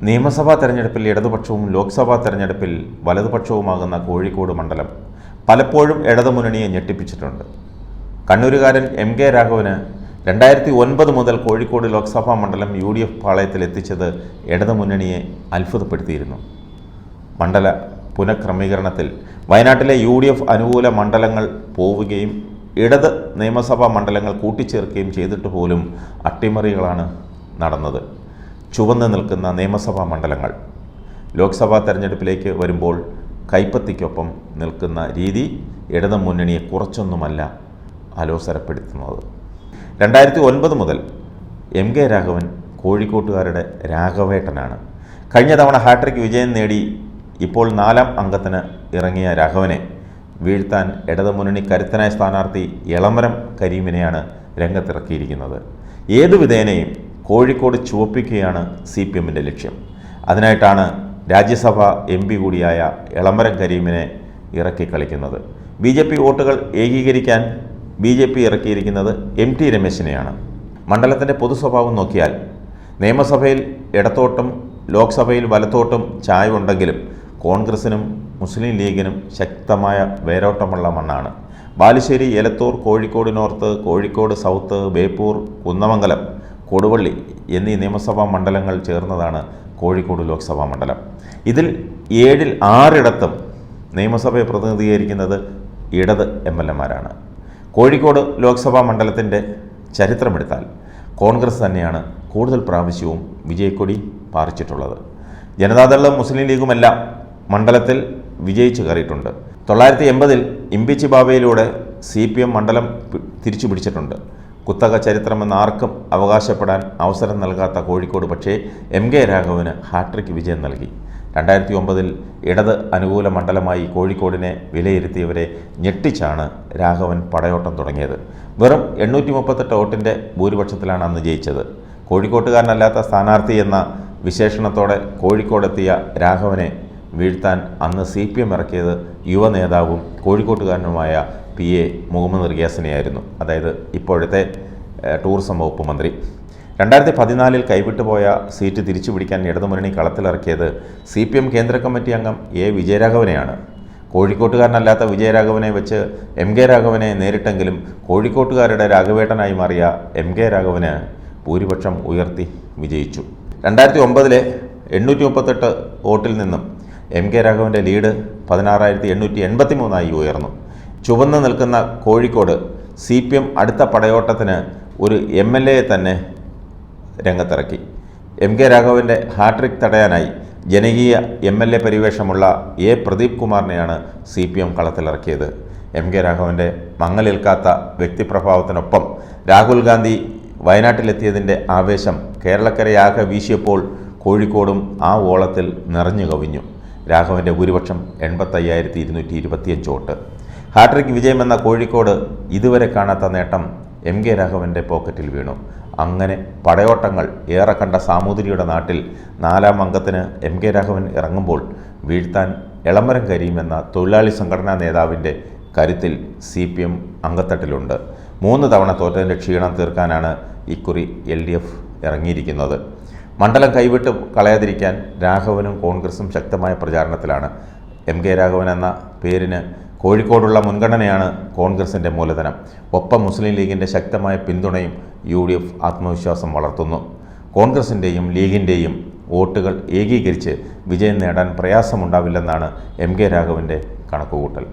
നിയമസഭാ തെരഞ്ഞെടുപ്പിൽ ഇടതുപക്ഷവും ലോക്സഭാ തെരഞ്ഞെടുപ്പിൽ വലതുപക്ഷവുമാകുന്ന കോഴിക്കോട് മണ്ഡലം പലപ്പോഴും ഇടതുമുന്നണിയെ ഞെട്ടിപ്പിച്ചിട്ടുണ്ട്. കണ്ണൂരുകാരൻ എം.കെ. രാഘവന് 2009 മുതൽ കോഴിക്കോട് ലോക്സഭാ മണ്ഡലം UDF പാളയത്തിലെത്തിച്ചത് ഇടതുമുന്നണിയെ അത്ഭുതപ്പെടുത്തിയിരുന്നു. മണ്ഡല പുനഃക്രമീകരണത്തിൽ വയനാട്ടിലെ UDF അനുകൂല മണ്ഡലങ്ങൾ പോവുകയും ഇടത് നിയമസഭാ മണ്ഡലങ്ങൾ കൂട്ടിച്ചേർക്കുകയും ചെയ്തിട്ട് പോലും അട്ടിമറികളാണ് നടന്നത്. ചുവന്ന് നിൽക്കുന്ന നിയമസഭാ മണ്ഡലങ്ങൾ ലോക്സഭാ തെരഞ്ഞെടുപ്പിലേക്ക് വരുമ്പോൾ കൈപ്പത്തിക്കൊപ്പം നിൽക്കുന്ന രീതി ഇടത് മുന്നണിയെ കുറച്ചൊന്നുമല്ല അലോസരപ്പെടുത്തുന്നത്. 2009 മുതൽ എം.കെ. രാഘവൻ കോഴിക്കോട്ടുകാരുടെ രാഘവേട്ടനാണ്. കഴിഞ്ഞ തവണ ഹാട്രിക് വിജയം നേടി ഇപ്പോൾ 4ാം അംഗത്തിന് ഇറങ്ങിയ രാഘവനെ വീഴ്ത്താൻ ഇടതുമുന്നണി കരുത്തനായ സ്ഥാനാർത്ഥി എളമരം കരീമിനെയാണ് രംഗത്തിറക്കിയിരിക്കുന്നത്. ഏതു വിധേനയും കോഴിക്കോട് ചുവപ്പിക്കുകയാണ് CPMൻ്റെ ലക്ഷ്യം. അതിനായിട്ടാണ് രാജ്യസഭ MP കൂടിയായ എളമരം കരീമിനെ ഇറക്കി കളിക്കുന്നത്. BJP വോട്ടുകൾ ഏകീകരിക്കാൻ BJP ഇറക്കിയിരിക്കുന്നത് MT രമേശിനെയാണ്. മണ്ഡലത്തിൻ്റെ പൊതു സ്വഭാവം നോക്കിയാൽ നിയമസഭയിൽ ഇടത്തോട്ടും ലോക്സഭയിൽ വലത്തോട്ടും ചായ്വുണ്ടെങ്കിലും കോൺഗ്രസിനും മുസ്ലിം ലീഗിനും ശക്തമായ വേരോട്ടമുള്ള മണ്ണാണ്. ബാലുശ്ശേരി, എലത്തൂർ, കോഴിക്കോട് നോർത്ത്, കോഴിക്കോട് സൗത്ത്, ബേപ്പൂർ, കുന്നമംഗലം, കൊടുവള്ളി എന്നീ നിയമസഭാ മണ്ഡലങ്ങൾ ചേർന്നതാണ് കോഴിക്കോട് ലോക്സഭാ മണ്ഡലം. ഇതിൽ 7-ൽ 6 നിയമസഭയെ പ്രതിനിധീകരിക്കുന്നത് ഇടത് MLA-മാരാണ്. കോഴിക്കോട് ലോക്സഭാ മണ്ഡലത്തിൻ്റെ ചരിത്രമെടുത്താൽ കോൺഗ്രസ് തന്നെയാണ് കൂടുതൽ പ്രാവശ്യവും വിജയക്കൊടി പാറിച്ചിട്ടുള്ളത്. ജനതാദളും മുസ്ലിം ലീഗുമെല്ലാം മണ്ഡലത്തിൽ വിജയിച്ചു കയറിയിട്ടുണ്ട്. 1980-ൽ ഇമ്പിച്ചി ബാബയിലൂടെ CPM മണ്ഡലം തിരിച്ചു പിടിച്ചിട്ടുണ്ട്. കുത്തക ചരിത്രമെന്ന് ആർക്കും അവകാശപ്പെടാൻ അവസരം നൽകാത്ത കോഴിക്കോട് പക്ഷേ എം.കെ. രാഘവന് ഹാട്രിക് വിജയം നൽകി. 2009-ൽ ഇടത് അനുകൂല മണ്ഡലമായി കോഴിക്കോടിനെ വിലയിരുത്തിയവരെ ഞെട്ടിച്ചാണ് രാഘവൻ പടയോട്ടം തുടങ്ങിയത്. വെറും 838 വോട്ടിൻ്റെ ഭൂരിപക്ഷത്തിലാണ് അന്ന് ജയിച്ചത്. കോഴിക്കോട്ടുകാരനല്ലാത്ത സ്ഥാനാർത്ഥി എന്ന വിശേഷണത്തോടെ കോഴിക്കോടെത്തിയ രാഘവനെ വീഴ്ത്താൻ അന്ന് CPM ഇറക്കിയത് യുവ നേതാവും കോഴിക്കോട്ടുകാരനുമായ PA മുഹമ്മദ് റിയാസിനെയായിരുന്നു. അതായത് ഇപ്പോഴത്തെ ടൂറിസം വകുപ്പ് മന്ത്രി. 2014-ൽ കൈവിട്ടുപോയ സീറ്റ് തിരിച്ചു പിടിക്കാൻ ഇടതുമുന്നണി കളത്തിലിറക്കിയത് CPM കേന്ദ്ര കമ്മിറ്റി അംഗം A. വിജയരാഘവനെയാണ്. കോഴിക്കോട്ടുകാരനല്ലാത്ത വിജയരാഘവനെ വെച്ച് എം.കെ. രാഘവനെ നേരിട്ടെങ്കിലും കോഴിക്കോട്ടുകാരുടെ രാഘവേട്ടനായി മാറിയ എം.കെ. രാഘവന് ഭൂരിപക്ഷം ഉയർത്തി വിജയിച്ചു. 2009-ലെ 838 വോട്ടിൽ നിന്നും എം.കെ. രാഘവൻ്റെ ലീഡ് 16,883 ഉയർന്നു. ചുവന്ന് നിൽക്കുന്ന കോഴിക്കോട് CPM അടുത്ത പടയോട്ടത്തിന് ഒരു MLA-യെ തന്നെ രംഗത്തിറക്കി. എം.കെ. രാഘവൻ്റെ ഹാട്രിക് തടയാനായി ജനകീയ MLA പരിവേഷമുള്ള A. പ്രദീപ് കുമാറിനെയാണ് CPM കളത്തിലിറക്കിയത്. എം.കെ. രാഘവൻ്റെ മങ്ങലേൽക്കാത്ത വ്യക്തിപ്രഭാവത്തിനൊപ്പം രാഹുൽ ഗാന്ധി വയനാട്ടിലെത്തിയതിൻ്റെ ആവേശം കേരളക്കരയാകെ വീശിയപ്പോൾ കോഴിക്കോടും ആ ഓളത്തിൽ നിറഞ്ഞു കവിഞ്ഞു. രാഘവൻ്റെ ഭൂരിപക്ഷം 85,225 വോട്ട്. ഹാട്രിക് വിജയമെന്ന കോഴിക്കോട് ഇതുവരെ കാണാത്ത നേട്ടം എം.കെ. രാഘവൻ്റെ പോക്കറ്റിൽ വീണു. അങ്ങനെ പടയോട്ടങ്ങൾ ഏറെ കണ്ട സാമൂതിരിയുടെ നാട്ടിൽ 4ാം അംഗത്തിന് എം.കെ. രാഘവൻ ഇറങ്ങുമ്പോൾ വീഴ്ത്താൻ എളമരം കരീം എന്ന തൊഴിലാളി സംഘടനാ നേതാവിൻ്റെ കരുത്തിൽ CPM അംഗത്തട്ടിലുണ്ട്. 3 തവണ തോറ്റതിൻ്റെ ക്ഷീണം തീർക്കാനാണ് ഇക്കുറി LDF ഇറങ്ങിയിരിക്കുന്നത്. മണ്ഡലം കൈവിട്ട് കളയാതിരിക്കാൻ രാഘവനും കോൺഗ്രസും ശക്തമായ പ്രചാരണത്തിലാണ്. എം.കെ. രാഘവൻ എന്ന പേരിന് കോഴിക്കോടുള്ള മുൻഗണനയാണ് കോൺഗ്രസിൻ്റെ മൂലധനം. ഒപ്പം മുസ്ലിം ലീഗിൻ്റെ ശക്തമായ പിന്തുണയും UDF ആത്മവിശ്വാസം വളർത്തുന്നു. കോൺഗ്രസിൻ്റെയും ലീഗിൻ്റെയും വോട്ടുകൾ ഏകീകരിച്ച് വിജയം നേടാൻ പ്രയാസമുണ്ടാവില്ലെന്നാണ് എം.കെ. രാഘവൻ്റെ കണക്കുകൂട്ടൽ.